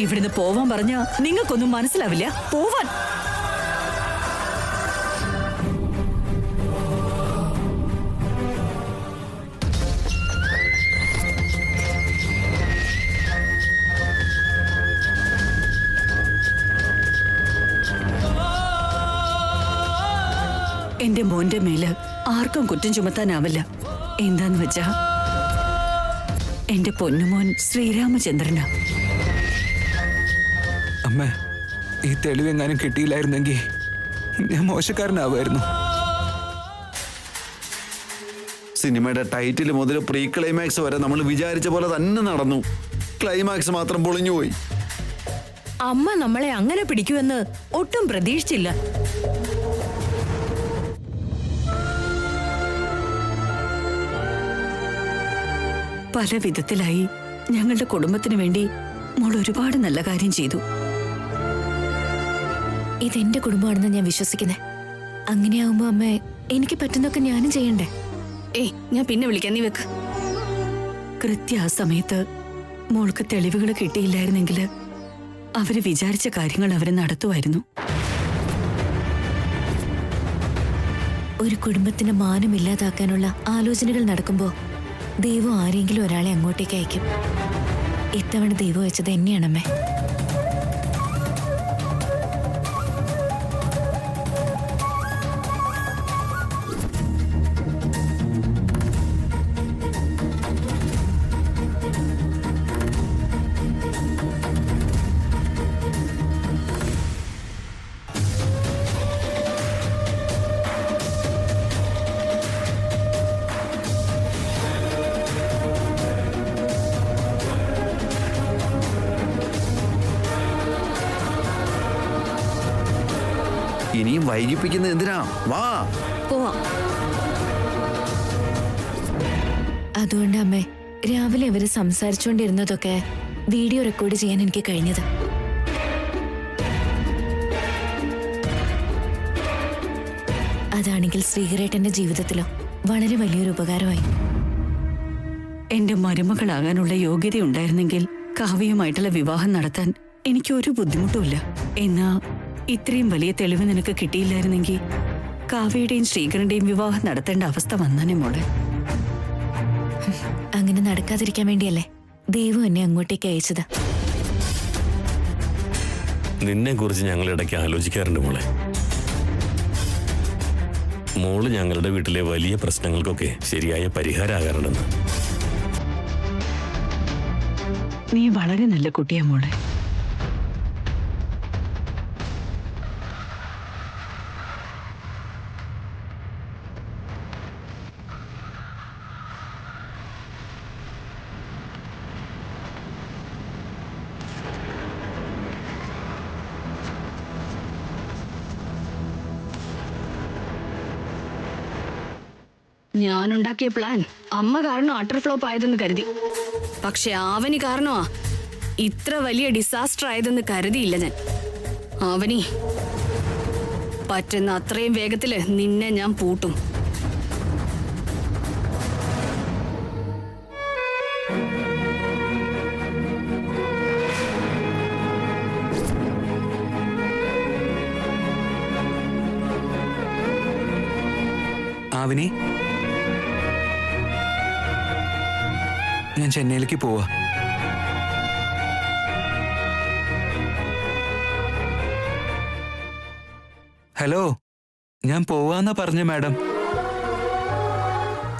ഇവിടുന്ന് പോവാൻ പറഞ്ഞ നിങ്ങൾക്കൊന്നും മനസ്സിലാവില്ല. പോവാൻ. എന്റെ മോന്റെ മേല് ആർക്കും കുറ്റം ചുമത്താനാവില്ല. എന്താന്ന് വെച്ചാ എന്റെ പൊന്നുമോൻ ശ്രീരാമചന്ദ്രനാ. അമ്മ, ഈ തെളിവെങ്ങാനും കിട്ടിയില്ലായിരുന്നെങ്കിൽ ഞാൻ മോശക്കാരനാവുമായിരുന്നു. സിനിമയുടെ ടൈറ്റിൽ മുതൽ പ്രീ ക്ലൈമാക്സ് വരെ നമ്മൾ വിചാരിച്ച പോലെ തന്നെ നടന്നു. ക്ലൈമാക്സ് മാത്രം പൊളിഞ്ഞുപോയി. അമ്മ നമ്മളെ അങ്ങനെ പിടിക്കുമെന്ന് ഒട്ടും പ്രതീക്ഷിച്ചില്ല. പല വിധത്തിലായി ഞങ്ങളുടെ കുടുംബത്തിന് വേണ്ടി മോൾ ഒരുപാട് നല്ല കാര്യം ചെയ്തു. ഇതെന്റെ കുടുംബമാണെന്ന് ഞാൻ വിശ്വസിക്കുന്നേ. അങ്ങനെയാവുമ്പോ അമ്മേ, എനിക്ക് പറ്റുന്നൊക്കെ ഞാനും ചെയ്യണ്ടേ? ഞാൻ പിന്നെ വിളിക്കാം, നീ വെക്ക്. കൃത്യ ആ സമയത്ത് മോൾക്ക് തെളിവുകൾ കിട്ടിയില്ലായിരുന്നെങ്കിൽ അവര് വിചാരിച്ച കാര്യങ്ങൾ അവര് നടത്തുമായിരുന്നു. ഒരു കുടുംബത്തിന് മാനം ഇല്ലാതാക്കാനുള്ള ആലോചനകൾ നടക്കുമ്പോ ദൈവം ആരെങ്കിലും ഒരാളെ അങ്ങോട്ടേക്ക് അയക്കും. ഇത്തവണ ദൈവം അയച്ചത് എന്നെയാണമ്മേ. ഇനിയും വൈകിപ്പിക്കുന്നത് എന്തിനാ? വാ പോവാം. അതുകൊണ്ട് അമ്മേ, രാവിലെ അവര് സംസാരിച്ചുകൊണ്ടിരുന്നതൊക്കെ വീഡിയോ റെക്കോർഡ് ചെയ്യാൻ എനിക്ക് കഴിഞ്ഞത്. അതാണെങ്കിൽ ശ്രീകരേട്ടന്റെ ജീവിതത്തിലോ വളരെ വലിയൊരു ഉപകാരമായി. എന്റെ മരുമകളാകാനുള്ള യോഗ്യത ഉണ്ടായിരുന്നെങ്കിൽ കാവ്യയുമായിട്ടുള്ള വിവാഹം നടത്താൻ എനിക്ക് ഒരു ബുദ്ധിമുട്ടുമില്ല. എന്നാ ഇത്രയും വലിയ തെളിവ് നിനക്ക് കിട്ടിയില്ലായിരുന്നെങ്കിൽ കാവ്യയുടെയും ശ്രീകരന്റെയും വിവാഹം നടത്തേണ്ട അവസ്ഥ വന്നാനേ മോളെ. അങ്ങനെ നടക്കാതിരിക്കാൻ വേണ്ടിയല്ലേ ദൈവം എന്നെ അങ്ങോട്ടേക്ക് അയച്ചത്. നിന്നെ കുറിച്ച് ഞങ്ങൾ ഇടയ്ക്ക് ആലോചിക്കാറുണ്ട് മോളെ. മോള് ഞങ്ങളുടെ വീട്ടിലെ വലിയ പ്രശ്നങ്ങൾക്കൊക്കെ ശരിയായ പരിഹാരമാകാറുണ്ടെന്ന്. നീ വളരെ നല്ല കുട്ടിയാ മോളെ. ഞാനുണ്ടാക്കിയ പ്ലാൻ അമ്മ കാരണം അട്ടർ ഫ്ലോപ്പ് ആയതെന്ന് കരുതി. പക്ഷെ ആവനി കാരണമാ ഇത്ര വലിയ ഡിസാസ്റ്റർ ആയതെന്ന് കരുതിയില്ല ഞാൻ. ആവനി, പറ്റുന്ന അത്രയും വേഗത്തില് നിന്നെ ഞാൻ പൂട്ടും. ആവിനി, ഞാൻ ചെന്നൈയിലേക്ക് പോവാ. ഹലോ, ഞാൻ പോവാന്നാ പറഞ്ഞ മാഡം.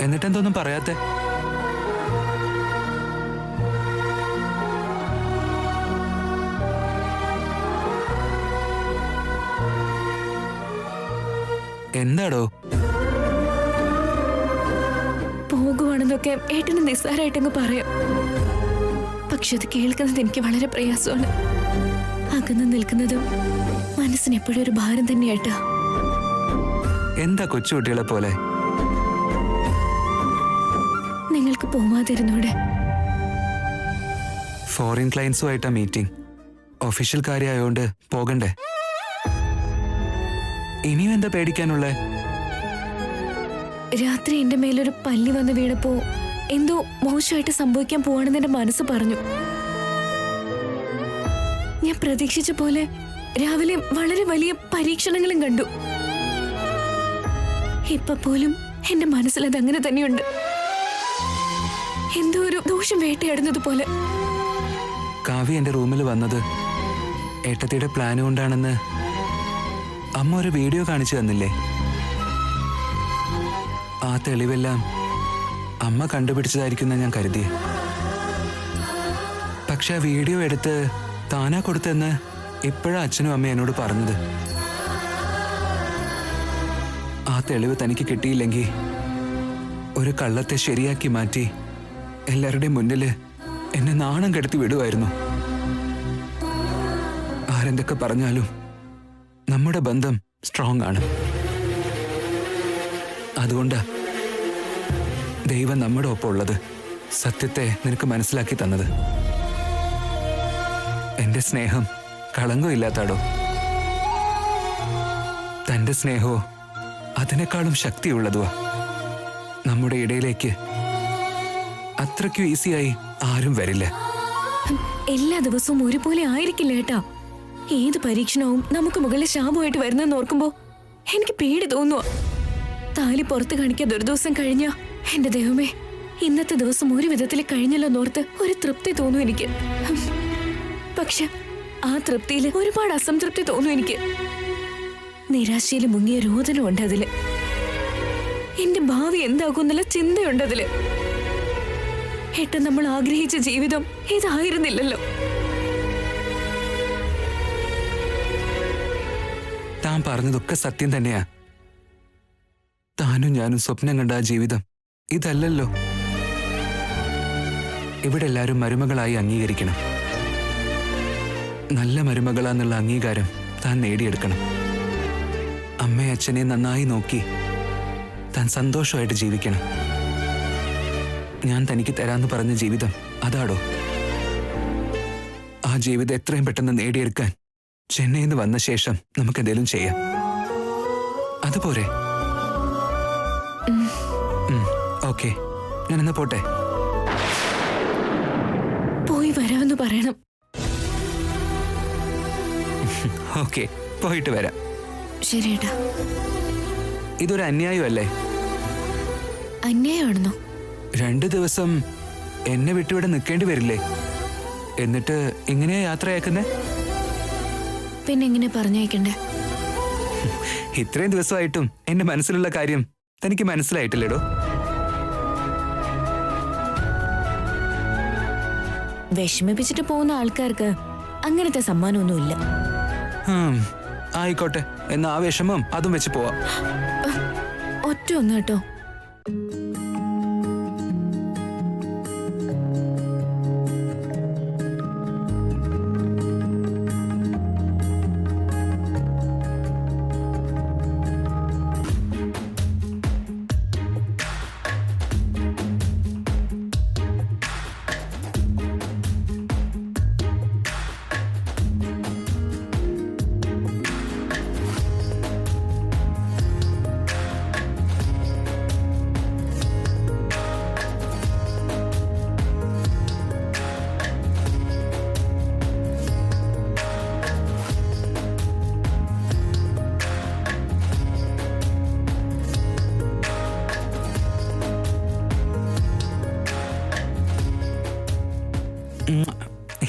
എന്നിട്ടെന്തൊന്നും പറയാത്തെ? എന്താടോ? പോകുവാണെന്നൊക്കെ ഏട്ടന് നിസ്സാരമായിട്ടങ്ങ് പറയാം. പക്ഷെ അത് കേൾക്കുന്നത് എനിക്ക് വളരെ പ്രയാസമാണ്. അകന്നു നിൽക്കുന്നതും മനസ്സിന് എപ്പോഴും ഒരു ഭാരം തന്നെയായിട്ടാ. എന്താ കൊച്ചുകുട്ടികളെ പോലെ? നിങ്ങൾക്ക് പോവാതിരുന്നൂടെ? ഫോറിൻ ക്ലയൻസുമായിട്ടാ മീറ്റിംഗ്. ഒഫീഷ്യൽ കാര്യമായോണ്ട് പോകണ്ടേ? ഇനിയും എന്താ പേടിക്കാനുള്ളേ? രാത്രി എന്റെ മേലൊരു പല്ലി വന്ന് വീണപ്പോ എന്തോ മോശമായിട്ട് സംഭവിക്കാൻ പോവാണെന്ന് എന്റെ മനസ്സ് പറഞ്ഞു. ഞാൻ പ്രതീക്ഷിച്ച പോലെ രാവിലെ വളരെ വലിയ പരീക്ഷണങ്ങളും കണ്ടു. ഇപ്പൊ പോലും എന്റെ മനസ്സിൽ അത് അങ്ങനെ തന്നെയുണ്ട്. എന്തോ ഒരു ദോഷം വേട്ടയാടുന്നത് പോലെ. കാവ്യ എന്റെ റൂമിൽ വന്നത് ഏട്ടത്തിയുടെ പ്ലാൻ കൊണ്ടാണെന്ന് അമ്മ ഒരു വീഡിയോ കാണിച്ചു തന്നില്ലേ? ആ തെളിവെല്ലാം അമ്മ കണ്ടുപിടിച്ചതായിരിക്കുന്ന ഞാൻ കരുതി. പക്ഷെ ആ വീഡിയോ എടുത്ത് താനാ കൊടുത്തെന്ന് ഇപ്പോഴാ അച്ഛനും അമ്മ എന്നോട് പറഞ്ഞത്. ആ തെളിവ് തനിക്ക് കിട്ടിയില്ലെങ്കിൽ ഒരു കള്ളത്തെ ശരിയാക്കി മാറ്റി എല്ലാവരുടെയും മുന്നിൽ എന്നെ നാണം കെടുത്തി വിടുമായിരുന്നു. ആരെന്തൊക്കെ പറഞ്ഞാലും നമ്മുടെ ബന്ധം സ്ട്രോങ് ആണ്. അതുകൊണ്ടാ ദൈവം നമ്മുടെ ഒപ്പം ഉള്ളത്, സത്യത്തെ നിനക്ക് മനസ്സിലാക്കി തന്നത്. എന്റെ സ്നേഹം കളങ്കമില്ലാത്താടോ. തന്റെ സ്നേഹമോ അതിനേക്കാളും ശക്തിയുള്ളതുവാ. നമ്മുടെ ഇടയിലേക്ക് അത്രയ്ക്കും ഈസിയായി ആരും വരില്ല. എല്ലാ ദിവസവും ഒരുപോലെ ആയിരിക്കില്ല ഏട്ടാ. ഏത് പരീക്ഷണവും നമുക്ക് മുകളിൽ ശാപമായിട്ട് വരുന്നെന്ന് ഓർക്കുമ്പോ എനിക്ക് പേടി തോന്നുക. താലി പുറത്ത് കാണിക്കാതെ ഒരു ദിവസം കഴിഞ്ഞ എന്റെ ദൈവമേ, ഇന്നത്തെ ദിവസം ഒരു വിധത്തിൽ കഴിഞ്ഞല്ലോ എന്നോർത്ത് ഒരു തൃപ്തി തോന്നും എനിക്ക്. പക്ഷെ ആ തൃപ്തിയിൽ ഒരുപാട് അസംതൃപ്തി തോന്നും എനിക്ക്. നിരാശയിൽ മുങ്ങിയ രോദനമുണ്ട് അതില്. എന്റെ ഭാവി എന്താകും എന്നുള്ള ചിന്തയുണ്ട് അതില്. ഏട്ടൻ നമ്മൾ ആഗ്രഹിച്ച ജീവിതം ഇതായിരുന്നില്ലല്ലോ. താൻ പറഞ്ഞതൊക്കെ സത്യം തന്നെയാ. താനും ഞാനും സ്വപ്നം കണ്ട ആ ജീവിതം ഇതല്ലല്ലോ. ഇവിടെ എല്ലാവരും മരുമകളായി അംഗീകരിക്കണം. നല്ല മരുമകളാന്നുള്ള അംഗീകാരം താൻ നേടിയെടുക്കണം. അമ്മയെ അച്ഛനെ നന്നായി നോക്കി താൻ സന്തോഷമായിട്ട് ജീവിക്കണം. ഞാൻ തനിക്ക് തരാന്ന് പറഞ്ഞ ജീവിതം അതാടോ. ആ ജീവിതം എത്രയും പെട്ടെന്ന് നേടിയെടുക്കാൻ ചെന്നൈയിൽ നിന്ന് വന്ന ശേഷം നമുക്ക് എന്തെങ്കിലും ചെയ്യാം. അതുപോരെ? ഓക്കെ, ഞാനെന്നാ പോട്ടെ. പോയി വരാമെന്ന് പറയണം. ഓക്കെ, പോയിട്ട് വരാം. ശരിയേട്ടാ. ഇതൊരു അന്യായമല്ലേ? അന്യായമാണെന്നോ? 2 ദിവസം എന്നെ വിട്ടിവിടെ നിൽക്കേണ്ടി വരില്ലേ? എന്നിട്ട് ഇങ്ങനെയാ യാത്രയാക്കുന്നേ? പിന്നെ എങ്ങനെ പറഞ്ഞയക്കണ്ടേ? ഇത്രയും ദിവസമായിട്ടും എന്റെ മനസ്സിലുള്ള കാര്യം തനിക്ക് മനസ്സിലായിട്ടില്ലേടോ? വിഷമിപ്പിച്ചിട്ട് പോകുന്ന ആൾക്കാർക്ക് അങ്ങനത്തെ സമ്മാനമൊന്നുമില്ല. ആയിക്കോട്ടെ, എന്നാ ആ വിഷമം അതും വെച്ച് പോവാം. ഒറ്റ ഒന്ന് കേട്ടോ.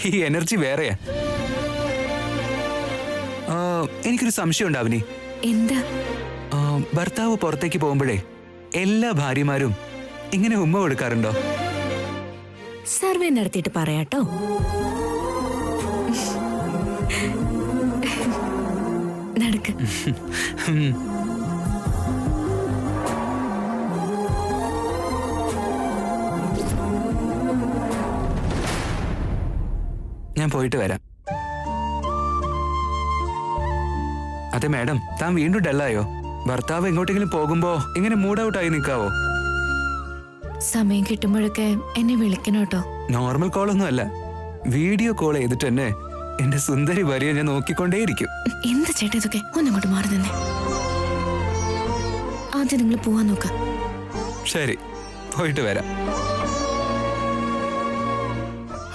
ഈ എനർജി വേറെയാ. എനിക്കൊരു സംശയം ഉണ്ട് അവനി. എന്താ? ഭർത്താവ് പുറത്തേക്ക് പോകുമ്പോഴേ എല്ലാ ഭാര്യമാരും ഇങ്ങനെ ഉമ്മ കൊടുക്കാറുണ്ടോ? സർവേ നടത്തിയിട്ട് പറയാട്ടോ. നടക്ക്. ഞാൻ പോയിട്ട് വരാം. അതെ മാഡം, താൻ വീണ്ടും ഡല്ലായോ? ഭർത്താവ് എങ്ങോട്ടെങ്കിലും പോകുമ്പോ ഇങ്ങനെ മൂഡ് ഔട്ട് ആയി നിൽക്കാവോ? സമയം കിട്ടുമ്പോഴൊക്കെ എന്നെ വിളിക്കണം കേട്ടോ. നോർമൽ കോളൊന്നും അല്ല, വീഡിയോ കോൾ ചെയ്തിട്ട് തന്നെ എന്റെ സുന്ദരി ഭാര്യയെ ഞാൻ നോക്കിക്കൊണ്ടേയിരിക്കും. എന്താ ചേട്ടാ ഇതൊക്കെ? ഒന്നങ്ങോട്ട് മാറി തന്നെ. ആദ്യം നിങ്ങൾ പോവാൻ നോക്ക. ശരി, പോയിട്ട് വരാം.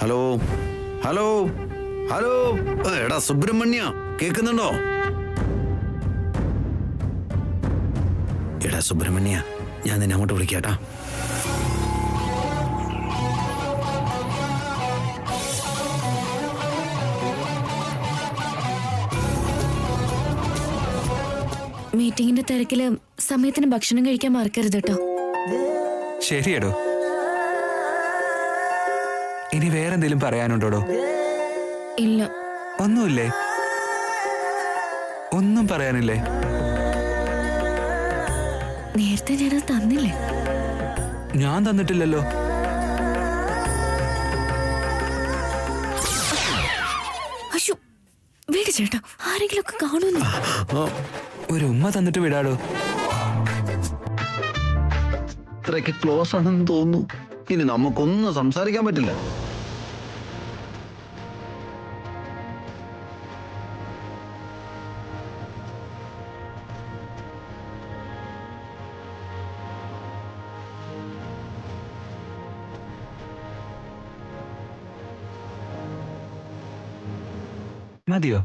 ഹലോ ഹലോ, ഹലോ, എടാ സുബ്രഹ്മണ്യ, കേൾക്കുന്നുണ്ടോ? എടാ സുബ്രഹ്മണ്യ, ഞാൻ നിന്നെ അങ്ങോട്ട് വിളിക്കാട്ടാ. മീറ്റിംഗിന്റെ തിരക്കില് സമയത്തിന് ഭക്ഷണം കഴിക്കാൻ മറക്കരുത് കേട്ടോ. ശരിയടോ. ഇനി വേറെന്തെങ്കിലും പറയാനുണ്ടോടോ? ഇല്ല. ഒന്നുമില്ലേ? ഒന്നും പറയാനില്ലേ? നേരത്തെ ഞാനത് തന്നില്ലേ? ഞാൻ തന്നിട്ടില്ലല്ലോ. അയ്യോ, വീട് ചേട്ടാ, ആരെങ്കിലും ഒക്കെ കാണുന്നു. ഒരു ഉമ്മ തന്നിട്ട് വിടാടോ. ഇത്രയൊക്കെ ക്ലോസ് ആണെന്ന് തോന്നുന്നു. ഇനി നമുക്കൊന്നും സംസാരിക്കാൻ പറ്റില്ല. മതിയോ?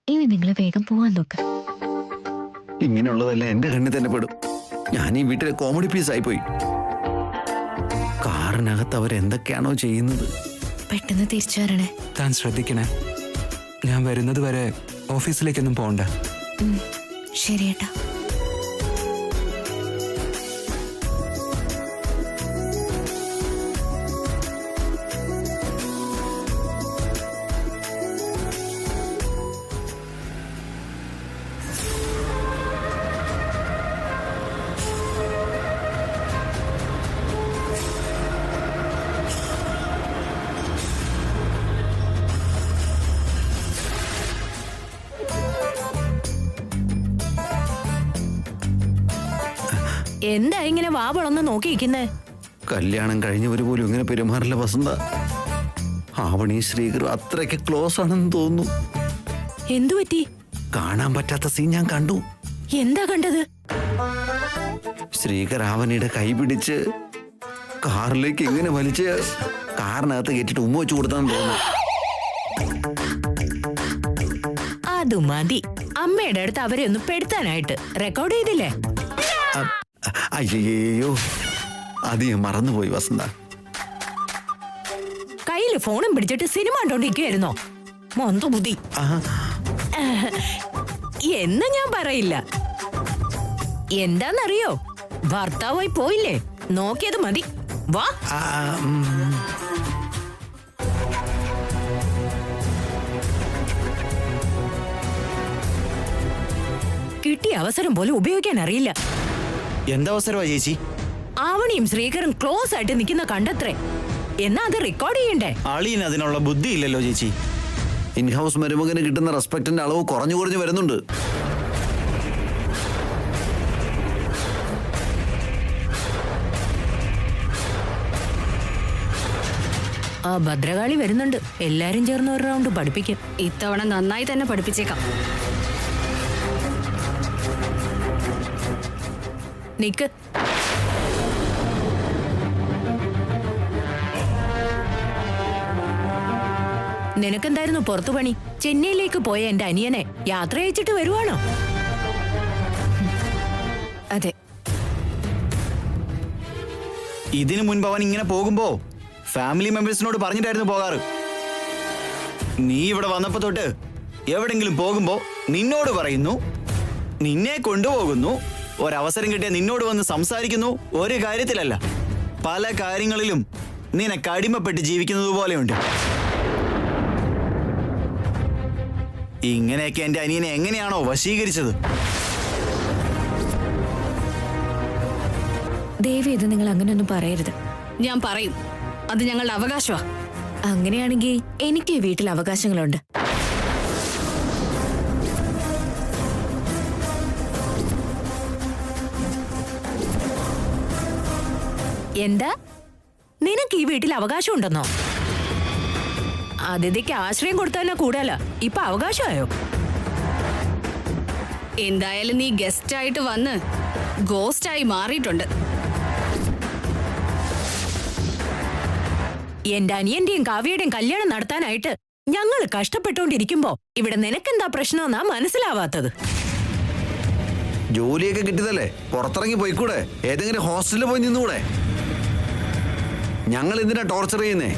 ഇനി നിങ്ങൾ വേഗം പോവാൻ നോക്ക്. ഇങ്ങനെയുള്ളതല്ല എന്റെ കണ്ണിൽ തന്നെ പെടും. ഞാൻ ഈ വീട്ടിലെ കോമഡി പീസ് ആയിപ്പോയി. കാറിനകത്ത് അവരെന്തൊക്കെയാണോ ചെയ്യുന്നത്. പെട്ടെന്ന് തിരിച്ചു വരണേ. താൻ ശ്രദ്ധിക്കണേ. ഞാൻ വരുന്നത് വരെ ഓഫീസിലേക്കൊന്നും പോകണ്ട. ശരി ഏട്ടാ. എന്താ ഇങ്ങനെ വാവളൊന്ന് നോക്കിയിരിക്കുന്നേ? കല്യാണം കഴിഞ്ഞവര് പോലും ഇങ്ങനെ പെരുമാറില്ല വസന്ത. ആവണി ശ്രീകർ അത്രയ്ക്ക് ക്ലോസ് ആണെന്ന് തോന്നുന്നു. എന്തു പറ്റി? കാണാൻ പറ്റാത്ത സീൻ ഞാൻ കണ്ടു. എന്താ കണ്ടത്? ശ്രീകർ ആവണിയുടെ കൈ പിടിച്ച് കാറിലേക്ക് എങ്ങനെ വലിച്ച് കാറിനകത്ത് കയറ്റിട്ട് ഉമ്മ വെച്ച് കൊടുത്താന്ന് തോന്നുന്നു. അത് മതി. അമ്മയുടെ അടുത്ത് അവരെ ഒന്ന് പെടുത്താനായിട്ട് റെക്കോർഡ് ചെയ്തില്ലേ? അയ്യോ, അത് ഞാൻ മറന്നുപോയി വസന്ത. കയ്യില് ഫോണും പിടിച്ചിട്ട് സിനിമ കണ്ടോണ്ടിരിക്കുവായിരുന്നോ? മൊന്ത ബുദ്ധി എന്ന് ഞാൻ പറയില്ല. എന്താന്നറിയോ? ഭർത്താവായി പോയില്ലേ? നോക്കിയത് മതി. വാ. കിട്ടിയ അവസരം പോലെ ഉപയോഗിക്കാൻ അറിയില്ല. എന്തവസരമാ ചേച്ചി? ആവണിയും ശ്രീകറും ക്ലോസ് ആയിട്ട് നിൽക്കുന്ന കണ്ടത്രേ. എന്നാ അത് റെക്കോർഡ് ചെയ്യണ്ടേ? അളിയന് അതിനുള്ള ബുദ്ധി ഇല്ലല്ലോ ചേച്ചി. ഇൻഹൗസ് മരുമകന് കിട്ടുന്ന റെസ്പെക്ടിന്റെ അളവ് കുറഞ്ഞു കുറഞ്ഞു വരുന്നുണ്ട്. ആ ഭദ്രകാളി വരുന്നുണ്ട്. എല്ലാരും ചേർന്ന് ഒരു റൗണ്ട് പഠിപ്പിക്കും. ഇത്തവണ നന്നായി തന്നെ പഠിപ്പിച്ചേക്കാം. നിക്ക്. നിനക്കെന്തായിരുന്നു പുറത്തു പണി? ചെന്നൈയിലേക്ക് പോയ എന്റെ അനിയനെ യാത്ര അയച്ചിട്ട് വരുവാണോ? അതെ. ഇതിനു മുൻപ് അവൻ ഇങ്ങനെ പോകുമ്പോ ഫാമിലി മെമ്പേഴ്സിനോട് പറഞ്ഞിട്ടായിരുന്നു പോകാറ്. നീ ഇവിടെ വന്നപ്പോ തൊട്ട് എവിടെങ്കിലും പോകുമ്പോ നിന്നോട് പറയുന്നു, നിന്നെ കൊണ്ടുപോകുന്നു, ഒരവസരം കിട്ടിയ നിന്നോട് വന്ന് സംസാരിക്കുന്നു. ഒരു കാര്യത്തിലല്ല, പല കാര്യങ്ങളിലും നിനക്ക് അടിമപ്പെട്ട് ജീവിക്കുന്നത് പോലെയുണ്ട്. ഇങ്ങനെയൊക്കെ എന്റെ അനിയനെ എങ്ങനെയാണോ വശീകരിച്ചത്? ദയവേത് നിങ്ങൾ അങ്ങനെയൊന്നും പറയരുത്. ഞാൻ പറയും, അത് ഞങ്ങളുടെ അവകാശമാ. അങ്ങനെയാണെങ്കിൽ എനിക്ക് ഈ വീട്ടിൽ അവകാശങ്ങളുണ്ട്. എന്താ? നിനക്ക് ഈ വീട്ടിൽ അവകാശം ഉണ്ടെന്നോ? അതിഥിക്ക് ആശ്രയം കൊടുത്തന്നെ കൂടല, ഇപ്പൊ അവകാശമായോ? എന്തായാലും നീ ഗസ്റ്റ് ആയിട്ട് വന്ന് ഗോസ്റ്റായി മാറിയിട്ടുണ്ട്. എന്റെ അനിയന്റെയും കാവ്യയുടെയും കല്യാണം നടത്താനായിട്ട് ഞങ്ങള് കഷ്ടപ്പെട്ടോണ്ടിരിക്കുമ്പോ ഇവിടെ നിനക്കെന്താ പ്രശ്നമെന്നാ മനസ്സിലാവാത്തത്? ജോലിയൊക്കെ കിട്ടിയതല്ലേ, പുറത്തിറങ്ങി പോയിക്കൂടെ? ഏതെങ്കിലും ഹോസ്റ്റലിൽ പോയി നിന്നുകൂടെ? ഞങ്ങൾ എന്തിനാ ടോർച്ചർ ചെയ്യുന്നേ?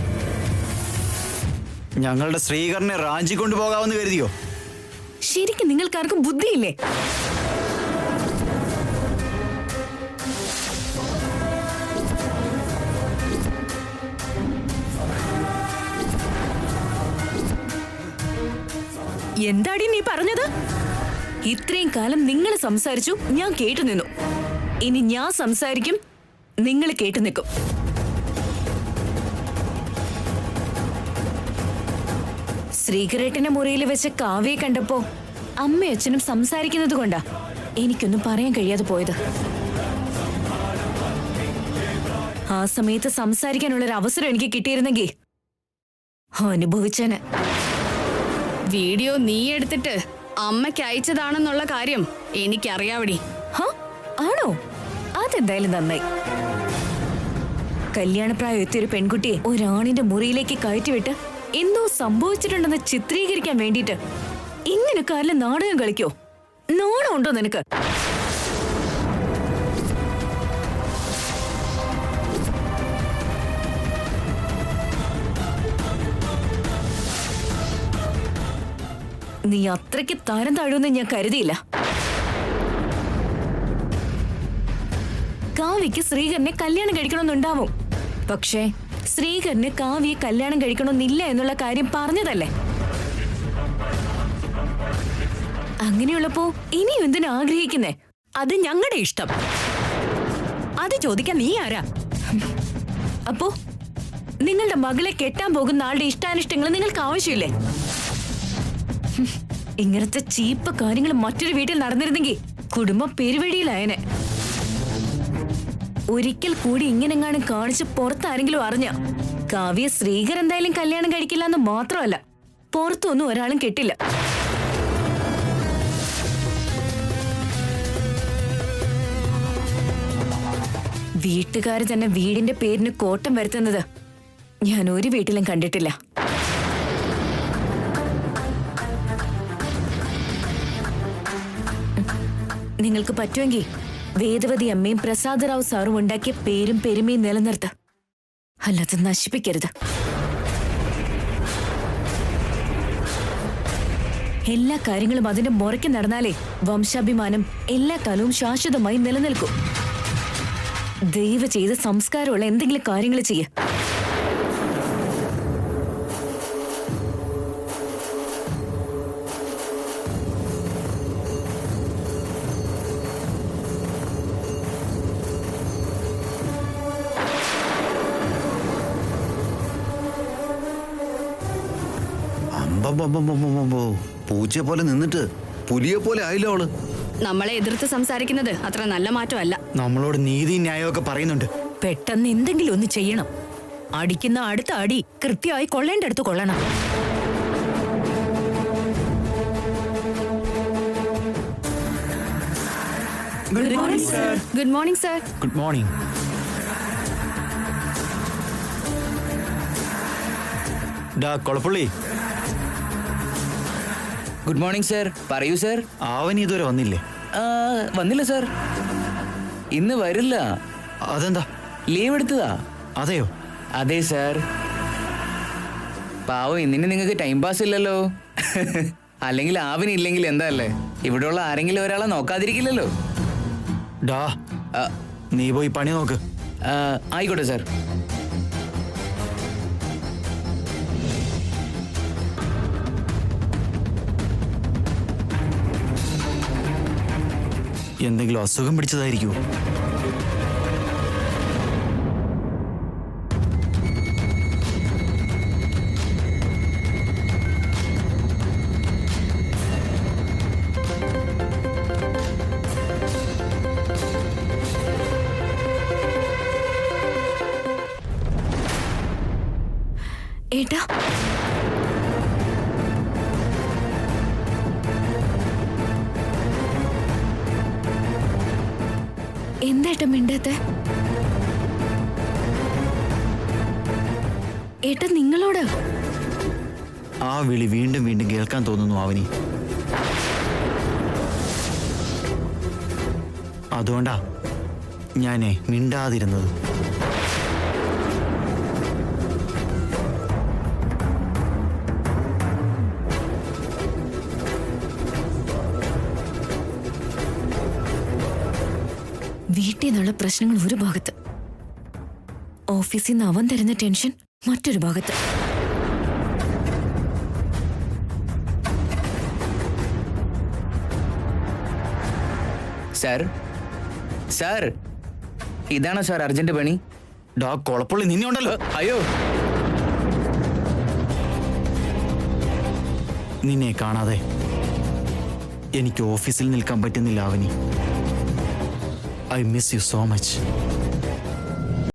ഞങ്ങളുടെ ശ്രീകരനെ റാഞ്ചി കൊണ്ടുപോകാമെന്ന് കരുതിയോ? ശരിക്കും നിങ്ങൾക്കാർക്കും ബുദ്ധിയില്ലേ? എന്താടി നീ പറഞ്ഞത്? ഇത്രയും കാലം നിങ്ങൾ സംസാരിച്ചു, ഞാൻ കേട്ടു നിന്നു. ഇനി ഞാൻ സംസാരിക്കും, നിങ്ങൾ കേട്ടു നിൽക്കും. ശ്രീകരേട്ടന്റെ മുറിയിൽ വെച്ച് കാവ്യയെ കണ്ടപ്പോ അമ്മയും അച്ഛനും സംസാരിക്കുന്നത് കൊണ്ടാ എനിക്കൊന്നും പറയാൻ കഴിയാതെ പോയത്. ആ സമയത്ത് സംസാരിക്കാനുള്ളൊരു അവസരം എനിക്ക് കിട്ടിയിരുന്നെങ്കിൽ അനുഭവിച്ചേനെ. വീഡിയോ നീ എടുത്തിട്ട് അമ്മയ്ക്ക് അയച്ചതാണെന്നുള്ള കാര്യം എനിക്കറിയാവടി. ആണോ? അതെന്തായാലും നന്നായി. കല്യാണപ്രായം എത്തിയൊരു പെൺകുട്ടിയെ ഒരാണിന്റെ മുറിയിലേക്ക് കയറ്റിവിട്ട് എന്തോ സംഭവിച്ചിട്ടുണ്ടെന്ന് ചിത്രീകരിക്കാൻ വേണ്ടിയിട്ട് ഇങ്ങനെ കാലിൽ നാടകം കളിക്കോ? നാണമുണ്ടോ നിനക്ക്? നീ അത്രയ്ക്ക് തരം താഴുമെന്ന് ഞാൻ കരുതിയില്ല. കാവ്യക്ക് ശ്രീകരനെ കല്യാണം കഴിക്കണമെന്നുണ്ടാവും. പക്ഷേ ശ്രീകരന് കാവ്യയെ കല്യാണം കഴിക്കണമെന്നില്ല എന്നുള്ള കാര്യം പറഞ്ഞതല്ലേ? അങ്ങനെയുള്ളപ്പോ ഇനിയും എന്തിനാ ആഗ്രഹിക്കുന്നേ? അത് ഞങ്ങളുടെ ഇഷ്ടം. അത് ചോദിക്കാൻ നീ ആരാ? അപ്പോ നിങ്ങളുടെ മകളെ കെട്ടാൻ പോകുന്ന ആളുടെ ഇഷ്ടാനിഷ്ടങ്ങൾ നിങ്ങൾക്ക് ആവശ്യമില്ലേ? ഇങ്ങനത്തെ ചീപ്പ് കാര്യങ്ങൾ മറ്റൊരു വീട്ടിൽ നടന്നിരുന്നെങ്കിൽ കുടുംബം പെരുവഴിയിലായനെ. ഒരിക്കൽ കൂടി ഇങ്ങനെങ്ങാനും കാണിച്ച് പുറത്താരെങ്കിലും അറിഞ്ഞ കാവ്യ ശ്രീകർ എന്തായാലും കല്യാണം കഴിക്കില്ല എന്ന് മാത്രമല്ല, പുറത്തൊന്നും ഒരാളും കെട്ടില്ല. വീട്ടുകാര് തന്നെ വീടിന്റെ പേരിന് കോട്ടം വരുത്തുന്നത് ഞാൻ ഒരു വീട്ടിലും കണ്ടിട്ടില്ല. നിങ്ങൾക്ക് പറ്റുമെങ്കിൽ വേദവതി അമ്മയും പ്രസാദ് റാവു സാറും ഉണ്ടാക്കിയ പേരും പെരുമയും നിലനിർത്ത, അല്ലാതെ നശിപ്പിക്കരുത്. എല്ലാ കാര്യങ്ങളും അതിന്റെ മുറയ്ക്ക് നടന്നാലേ വംശാഭിമാനം എല്ലാ കാലവും ശാശ്വതമായി നിലനിൽക്കും. ദയവ് ചെയ്ത് സംസ്കാരമുള്ള എന്തെങ്കിലും കാര്യങ്ങൾ ചെയ്യ. പൂച്ചയെ പോലെ നിന്നിട്ട് പുലിയെ പോലെ ആയില്ലോ അവള്. നമ്മളെ എതിർത്ത് സംസാരിക്കുന്നത് അത്ര നല്ല മാറ്റമല്ല. നമ്മളോട് നീതി ന്യായമൊക്കെ പറയുന്നുണ്ട്. പെട്ടെന്ന് എന്തെങ്കിലും ഒന്ന് ചെയ്യണം. അടിക്കുന്ന അടുത്ത അടി കൃത്യമായി കൊള്ളേണ്ടടുത്ത് കൊള്ളണം. Good morning sir. Good morning sir. Good morning. ഡാ കൊളപ്പുള്ളി. Good morning sir. പറയൂ സർ. അവൻ ഇതുവരെ വന്നില്ലേ? വന്നില്ല സർ. ഇന്ന് വരില്ല. അതെന്താ? ലീവ് എടുത്തതാ. അതെയോ? അതെ സർ. പാവം ഇന്നിന് നിങ്ങൾക്ക് ടൈം പാസ് ഇല്ലല്ലോ. അല്ലെങ്കിൽ ആവിനില്ലെങ്കിൽ എന്താ അല്ലേ, ഇവിടെയുള്ള ആരെങ്കിലും ഒരാളെ നോക്കാതിരിക്കില്ലല്ലോ. ഡാ നീ പോയി പണി നോക്ക്. ആയിക്കോട്ടെ സർ. എന്തെങ്കിലും അസുഖം പിടിച്ചതായിരിക്കുമോ? ഏട്ടാ, എന്താ മിണ്ടാത്തെ? ഏട്ടാ നിങ്ങളോട് ആ വിളി വീണ്ടും വീണ്ടും കേൾക്കാൻ തോന്നുന്നു അവനി. അതുകൊണ്ടാ ഞാനേ മിണ്ടാതിരുന്നത്. വീട്ടിൽ നിന്നുള്ള പ്രശ്നങ്ങൾ ഒരു ഭാഗത്ത്, ഓഫീസിൽ നിന്ന് അവൻ തരുന്ന ടെൻഷൻ മറ്റൊരു ഭാഗത്ത്. സാർ സാർ ഇതാണോ സാർ അർജന്റ് പണി? ഡാ കൊളപ്പുള്ളി നിന്നെ ഉണ്ടല്ലോ. അയ്യോ, നിന്നെ കാണാതെ എനിക്ക് ഓഫീസിൽ നിൽക്കാൻ പറ്റുന്നില്ല Avani. I miss you so much.